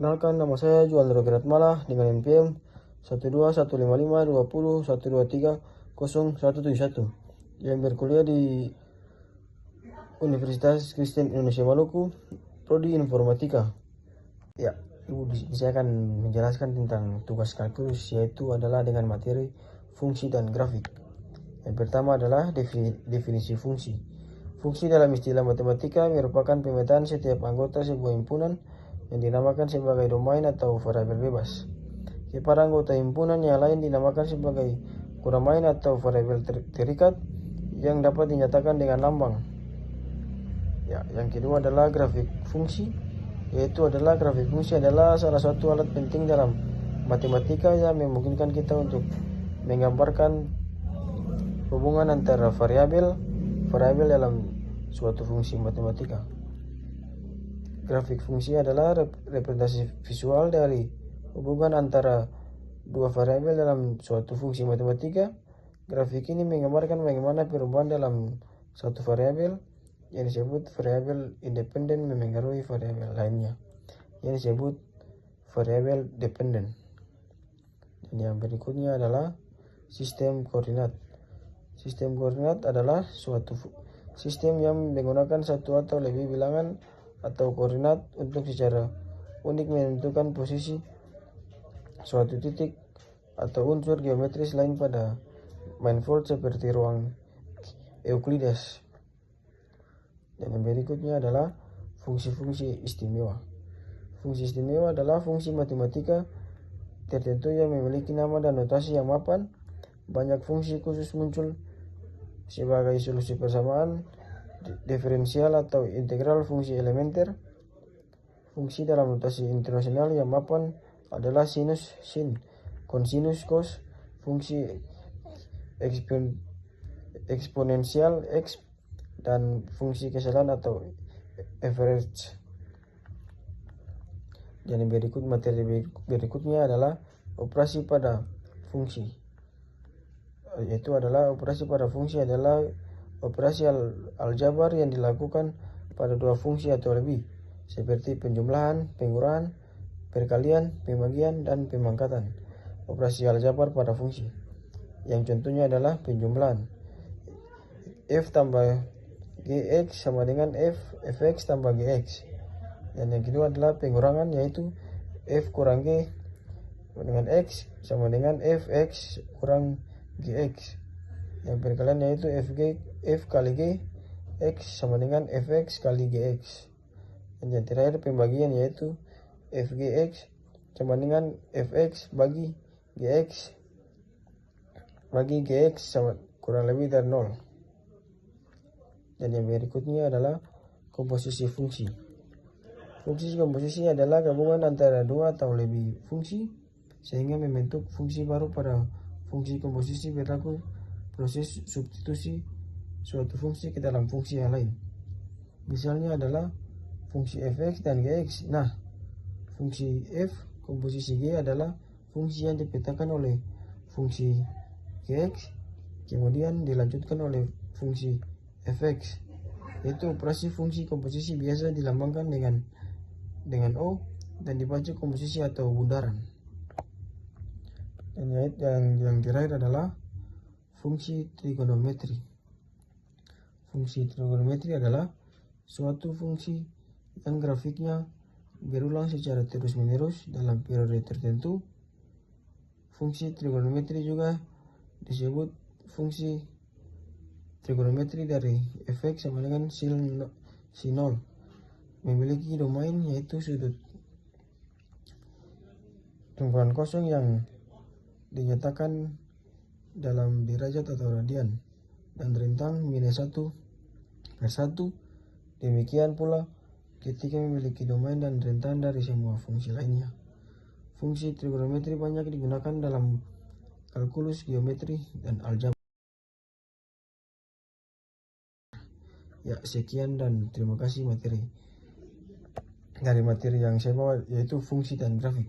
Perkenalkan, nama saya Juan Rogerat Malah dengan NPM 121552012013071 yang berkuliah di Universitas Kristen Indonesia Maluku, Prodi Informatika. Ya, saya akan menjelaskan tentang tugas kalkulus, yaitu adalah dengan materi fungsi dan grafik. Yang pertama adalah definisi fungsi. Fungsi dalam istilah matematika merupakan pemetaan setiap anggota sebuah himpunan yang dinamakan sebagai domain atau variabel bebas. Kepada anggota himpunan yang lain dinamakan sebagai domain atau variabel terikat yang dapat dinyatakan dengan lambang. Ya, yang kedua adalah grafik fungsi, yaitu adalah grafik fungsi adalah salah satu alat penting dalam matematika yang memungkinkan kita untuk menggambarkan hubungan antara variabel dalam suatu fungsi matematika. Grafik fungsi adalah representasi visual dari hubungan antara dua variabel dalam suatu fungsi matematika. Grafik ini menggambarkan bagaimana perubahan dalam satu variabel yang disebut variabel independen memengaruhi variabel lainnya, yang disebut variabel dependen. Dan yang berikutnya adalah sistem koordinat. Sistem koordinat adalah suatu sistem yang menggunakan satu atau lebih bilangan atau koordinat untuk secara unik menentukan posisi suatu titik atau unsur geometris lain pada manifold seperti ruang Euclides. Dan yang berikutnya adalah fungsi-fungsi istimewa. Fungsi istimewa adalah fungsi matematika tertentu yang memiliki nama dan notasi yang mapan. Banyak fungsi khusus muncul sebagai solusi persamaan diferensial atau integral fungsi elementer. Fungsi dalam notasi internasional yang mapan adalah sinus sin, kosinus cos, fungsi eksponensial x, dan fungsi kesalahan atau average. Dan materi berikutnya adalah operasi pada fungsi. Yaitu adalah operasi pada fungsi adalah operasi aljabar yang dilakukan pada dua fungsi atau lebih, seperti penjumlahan, pengurangan, perkalian, pembagian, dan pemangkatan. Operasi aljabar pada fungsi yang contohnya adalah penjumlahan. F tambah Gx sama dengan Fx tambah Gx. Dan yang kedua adalah pengurangan, yaitu F kurang G dengan X sama dengan Fx kurang Gx. Yang perkalian yaitu F kali G X sama dengan Fx kali Gx. Dan yang terakhir pembagian yaitu Fgx sama dengan Fx bagi Gx sama kurang lebih dari 0. Dan yang berikutnya adalah komposisi fungsi. Fungsi komposisi adalah gabungan antara dua atau lebih fungsi sehingga membentuk fungsi baru. Pada fungsi komposisi berlaku proses substitusi suatu fungsi ke dalam fungsi yang lain. Misalnya adalah fungsi fx dan gx. Nah, fungsi f komposisi g adalah fungsi yang dipetakan oleh fungsi gx, kemudian dilanjutkan oleh fungsi fx. Yaitu operasi fungsi komposisi biasa dilambangkan dengan O dan dibaca komposisi atau bundaran. Dan yang terakhir adalah fungsi trigonometri. Fungsi trigonometri adalah suatu fungsi yang grafiknya berulang secara terus-menerus dalam periode tertentu. Fungsi trigonometri juga disebut fungsi trigonometri dari fx sama dengan sin 0, memiliki domain yaitu sudut lingkaran kosong yang dinyatakan dalam derajat atau radian dan rentang -1/1. Demikian pula ketika memiliki domain dan rentang dari semua fungsi lainnya. Fungsi trigonometri banyak digunakan dalam kalkulus, geometri, dan aljabar. Ya, sekian dan terima kasih materi yang saya bawa, yaitu fungsi dan grafik.